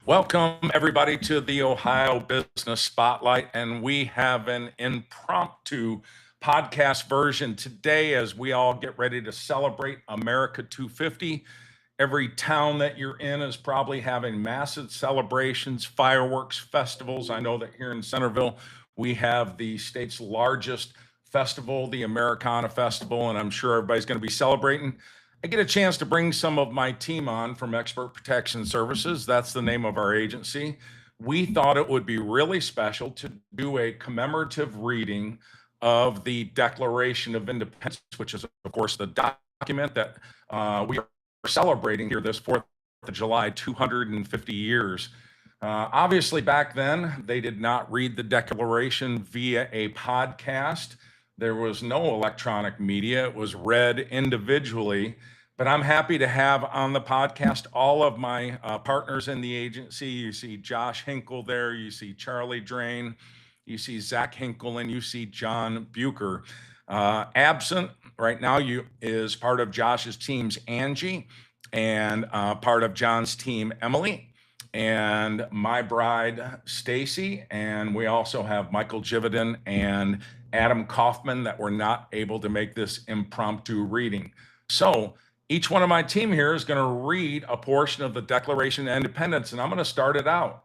Welcome, everybody, to the Ohio Business Spotlight. And we have an impromptu podcast version today as we all get ready to celebrate America 250. Every town that you're in is probably having massive celebrations, fireworks, festivals. I know that here in Centerville, we have the state's largest festival, the Americana Festival, and I'm sure everybody's going to be celebrating. I get a chance to bring some of my team on from Expert Protection Services. That's the name of our agency. We thought it would be really special to do a commemorative reading of the Declaration of Independence, which is, of course, the document that we are celebrating here this 4th of July, 250 years. Obviously, back then, they did not read the Declaration via a podcast. There was no electronic media. It was read individually. But I'm happy to have on the podcast all of my partners in the agency. You see Josh Hinkle there. You see Charlie Drain. You see Zach Hinkle, and you see John Bucher. Absent right now is part of Josh's team's Angie, and part of John's team, Emily, and my bride, Stacy. And we also have Michael Jividan and Adam Kaufman that were not able to make this impromptu reading. So each one of my team here is going to read a portion of the Declaration of Independence, and I'm going to start it out.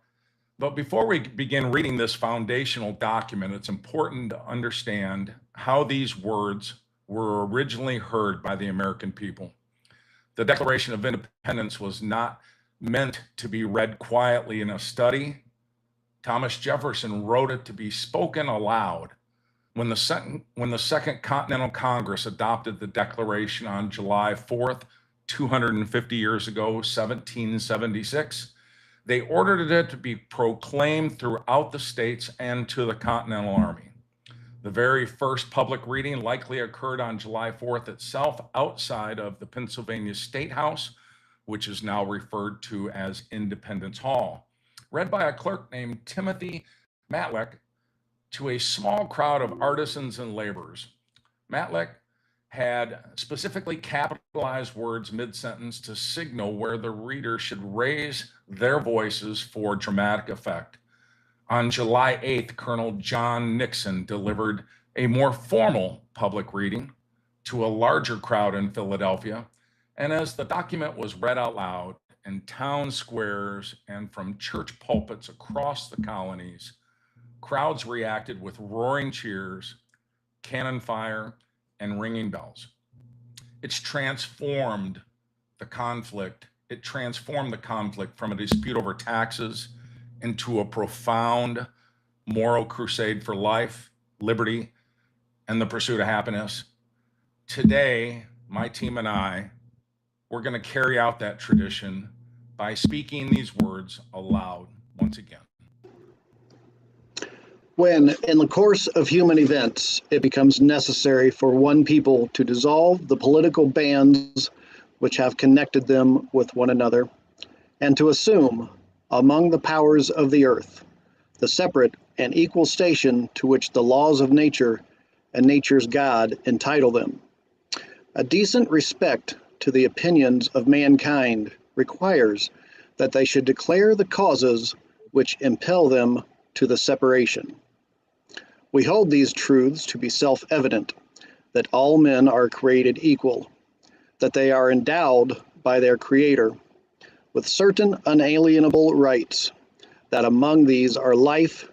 But before we begin reading this foundational document, it's important to understand how these words were originally heard by the American people. The Declaration of Independence was not meant to be read quietly in a study. Thomas Jefferson wrote it to be spoken aloud. When the Second Continental Congress adopted the Declaration on July 4th, 250 years ago, 1776, they ordered it to be proclaimed throughout the states and to the Continental Army. The very first public reading likely occurred on July 4th itself outside of the Pennsylvania State House, which is now referred to as Independence Hall, read by a clerk named Timothy Matlack to a small crowd of artisans and laborers. Matlack had specifically capitalized words mid-sentence to signal where the reader should raise their voices for dramatic effect. On July 8th, Colonel John Nixon delivered a more formal public reading to a larger crowd in Philadelphia. And as the document was read out loud in town squares and from church pulpits across the colonies, crowds reacted with roaring cheers, cannon fire, and ringing bells. It's transformed the conflict. It transformed the conflict from a dispute over taxes into a profound moral crusade for life, liberty, and the pursuit of happiness. Today, my team and I, we're going to carry out that tradition by speaking these words aloud once again. When, in the course of human events, it becomes necessary for one people to dissolve the political bands which have connected them with one another, and to assume, among the powers of the earth, the separate and equal station to which the laws of nature and nature's God entitle them, a decent respect to the opinions of mankind requires that they should declare the causes which impel them to the separation. We hold these truths to be self-evident, that all men are created equal, that they are endowed by their Creator with certain unalienable rights, that among these are life,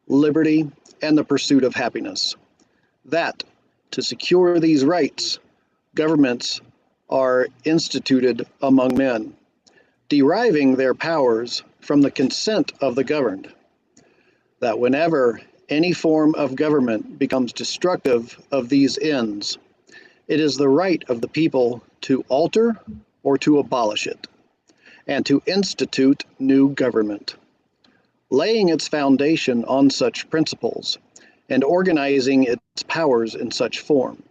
liberty, and the pursuit of happiness. That, to secure these rights, governments are instituted among men, deriving their powers from the consent of the governed. That whenever any form of government becomes destructive of these ends, it is the right of the people to alter or to abolish it, and to institute new government, laying its foundation on such principles, and organizing its powers in such form,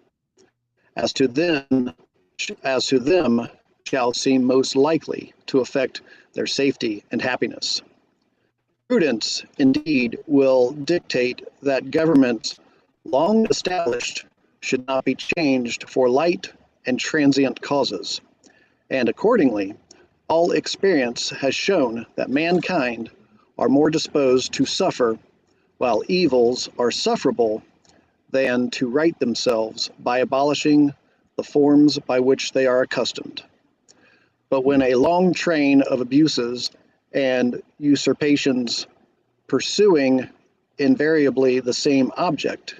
as to them shall seem most likely to affect their safety and happiness. Prudence, indeed, will dictate that governments long established should not be changed for light and transient causes, and accordingly, All experience has shown that mankind are more disposed to suffer while evils are sufferable than to right themselves by abolishing the forms by which they are accustomed. But when a long train of abuses and usurpations pursuing invariably the same object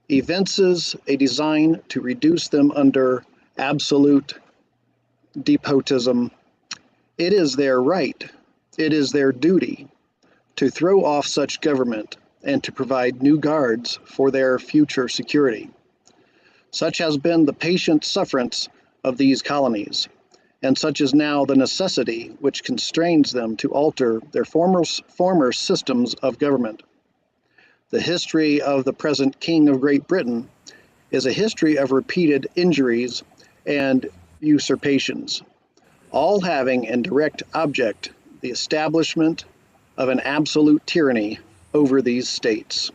evinces a design to reduce them under absolute despotism, it is their right, it is their duty to throw off such government and to provide new guards for their future security. Such has been the patient sufferance of these colonies, and such is now the necessity which constrains them to alter their former systems of government. The history of the present King of Great Britain is a history of repeated injuries and usurpations, all having in direct object the establishment of an absolute tyranny over these states.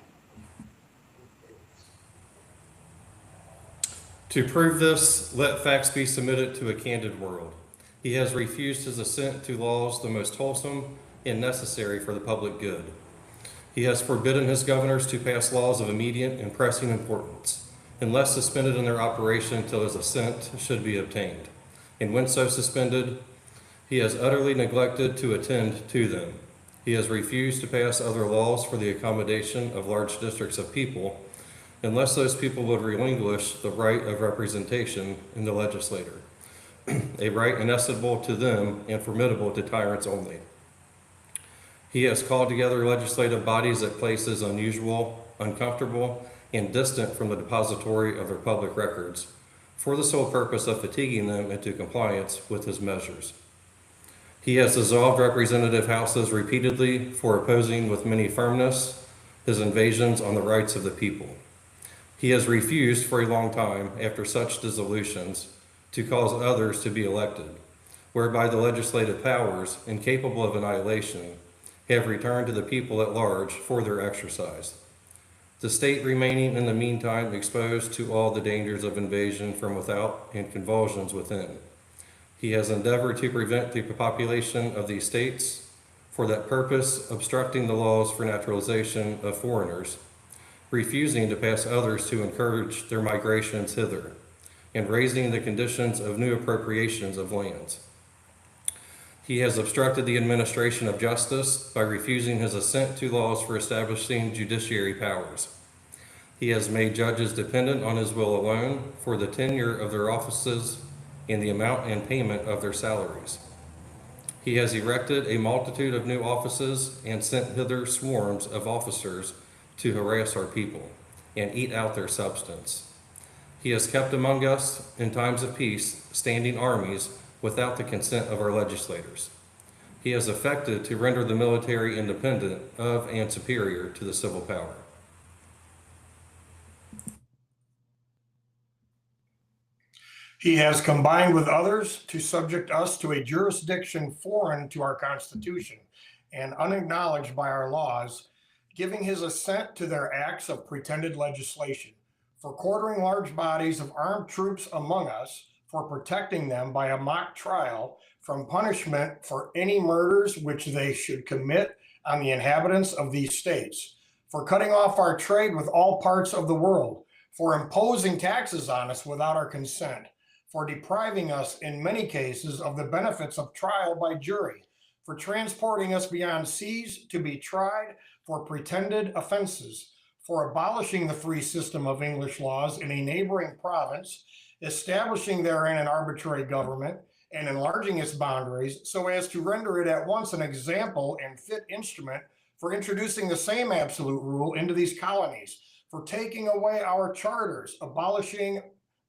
To prove this, let facts be submitted to a candid world. He has refused his assent to laws the most wholesome and necessary for the public good. He has forbidden his governors to pass laws of immediate and pressing importance, unless suspended in their operation until his assent should be obtained. And when so suspended, he has utterly neglected to attend to them. He has refused to pass other laws for the accommodation of large districts of people, unless those people would relinquish the right of representation in the legislature, a right inestimable to them and formidable to tyrants only. He has called together legislative bodies at places unusual, uncomfortable, and distant from the depository of their public records, for the sole purpose of fatiguing them into compliance with his measures. He has dissolved representative houses repeatedly for opposing with many firmness his invasions on the rights of the people. He has refused for a long time, after such dissolutions, to cause others to be elected, whereby the legislative powers, incapable of annihilation, have returned to the people at large for their exercise. The state remaining in the meantime exposed to all the dangers of invasion from without and convulsions within. He has endeavored to prevent the population of these states, for that purpose obstructing the laws for naturalization of foreigners, refusing to pass others to encourage their migrations hither, and raising the conditions of new appropriations of lands. He has obstructed the administration of justice by refusing his assent to laws for establishing judiciary powers. He has made judges dependent on his will alone for the tenure of their offices and the amount and payment of their salaries. He has erected a multitude of new offices and sent hither swarms of officers to harass our people and eat out their substance. He has kept among us, in times of peace, standing armies without the consent of our legislators. He has affected to render the military independent of and superior to the civil power. He has combined with others to subject us to a jurisdiction foreign to our Constitution and unacknowledged by our laws, giving his assent to their acts of pretended legislation, for quartering large bodies of armed troops among us, for protecting them by a mock trial from punishment for any murders which they should commit on the inhabitants of these states, for cutting off our trade with all parts of the world, for imposing taxes on us without our consent, for depriving us in many cases of the benefits of trial by jury, for transporting us beyond seas to be tried for pretended offenses, for abolishing the free system of English laws in a neighboring province, establishing therein an arbitrary government, and enlarging its boundaries so as to render it at once an example and fit instrument for introducing the same absolute rule into these colonies, for taking away our charters, abolishing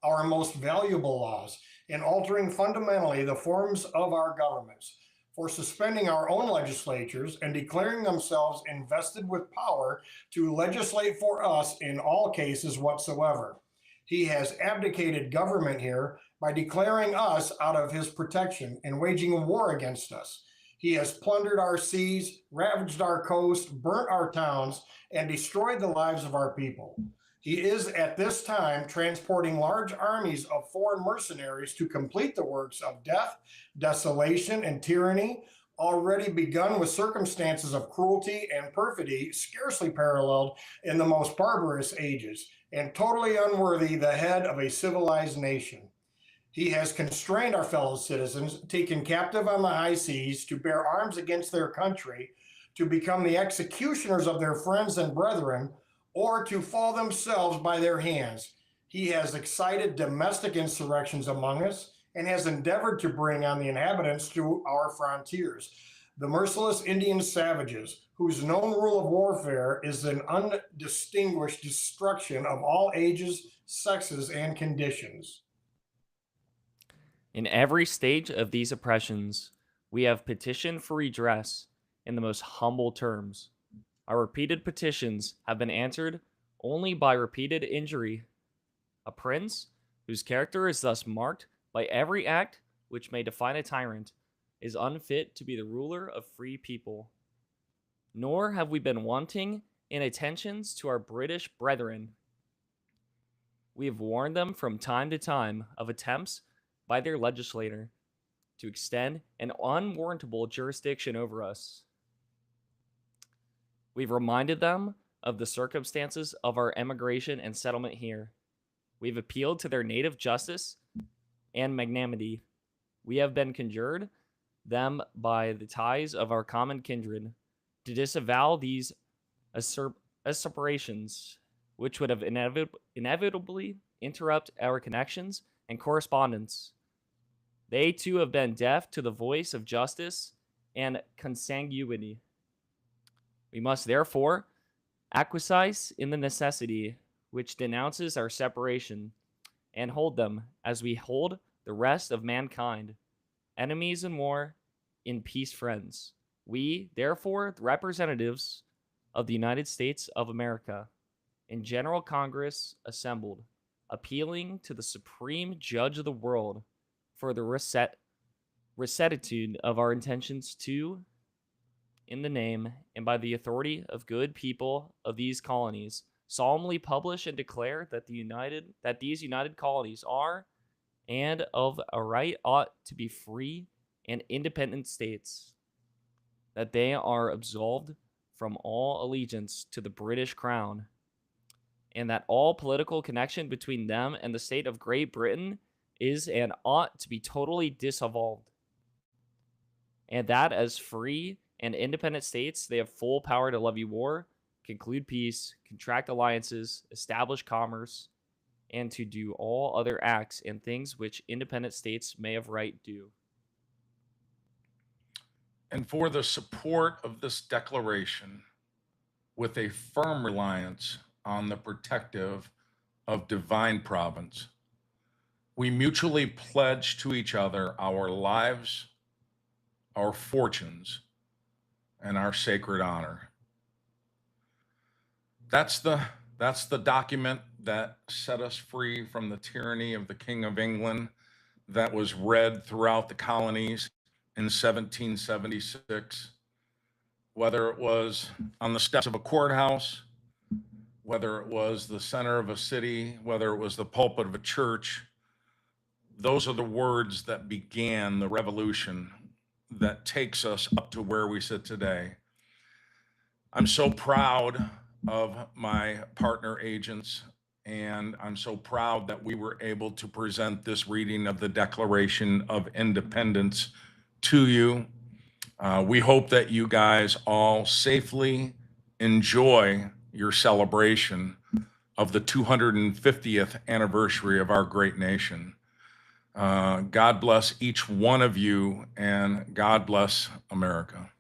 our most valuable laws, and altering fundamentally the forms of our governments, for suspending our own legislatures and declaring themselves invested with power to legislate for us in all cases whatsoever. He has abdicated government here by declaring us out of his protection and waging a war against us. He has plundered our seas, ravaged our coast, burnt our towns, and destroyed the lives of our people. He is at this time transporting large armies of foreign mercenaries to complete the works of death, desolation, and tyranny, already begun with circumstances of cruelty and perfidy scarcely paralleled in the most barbarous ages, and totally unworthy the head of a civilized nation. He has constrained our fellow citizens, taken captive on the high seas to bear arms against their country, to become the executioners of their friends and brethren, or to fall themselves by their hands. He has excited domestic insurrections among us and has endeavored to bring on the inhabitants to our frontiers. The merciless Indian savages, whose known rule of warfare is an undistinguished destruction of all ages, sexes, and conditions. In every stage of these oppressions, we have petitioned for redress in the most humble terms. Our repeated petitions have been answered only by repeated injury. A prince, whose character is thus marked by every act which may define a tyrant, is unfit to be the ruler of free people. Nor have we been wanting in attentions to our British brethren. We have warned them from time to time of attempts by their legislator to extend an unwarrantable jurisdiction over us. We've reminded them of the circumstances of our emigration and settlement here. We've appealed to their native justice and magnanimity. We have been conjured them by the ties of our common kindred to disavow these usurpations, which would have inevitably interrupt our connections and correspondence. They too have been deaf to the voice of justice and consanguinity. We must therefore acquiesce in the necessity which denounces our separation, and hold them as we hold the rest of mankind, enemies in war, in peace friends. We, therefore, the representatives of the United States of America, in General Congress assembled, appealing to the Supreme Judge of the world for the rectitude of our intentions to, in the name and by the authority of good people of these colonies, solemnly publish and declare that these united colonies are, and of a right ought to be free and independent states, that they are absolved from all allegiance to the British Crown, and that all political connection between them and the state of Great Britain is and ought to be totally dissolved, and that as free and independent states they have full power to levy war, conclude peace, contract alliances, establish commerce, and to do all other acts and things which independent states may of right do. And for the support of this declaration, with a firm reliance on the protective of divine providence, we mutually pledge to each other our lives, our fortunes, and our sacred honor. That's the document that set us free from the tyranny of the King of England, that was read throughout the colonies in 1776, whether it was on the steps of a courthouse, whether it was the center of a city, whether it was the pulpit of a church. Those are the words that began the revolution that takes us up to where we sit today. I'm so proud of my partner agents, and I'm so proud that we were able to present this reading of the Declaration of Independence to you. We hope that you guys all safely enjoy your celebration of the 250th anniversary of our great nation. God bless each one of you, and God bless America.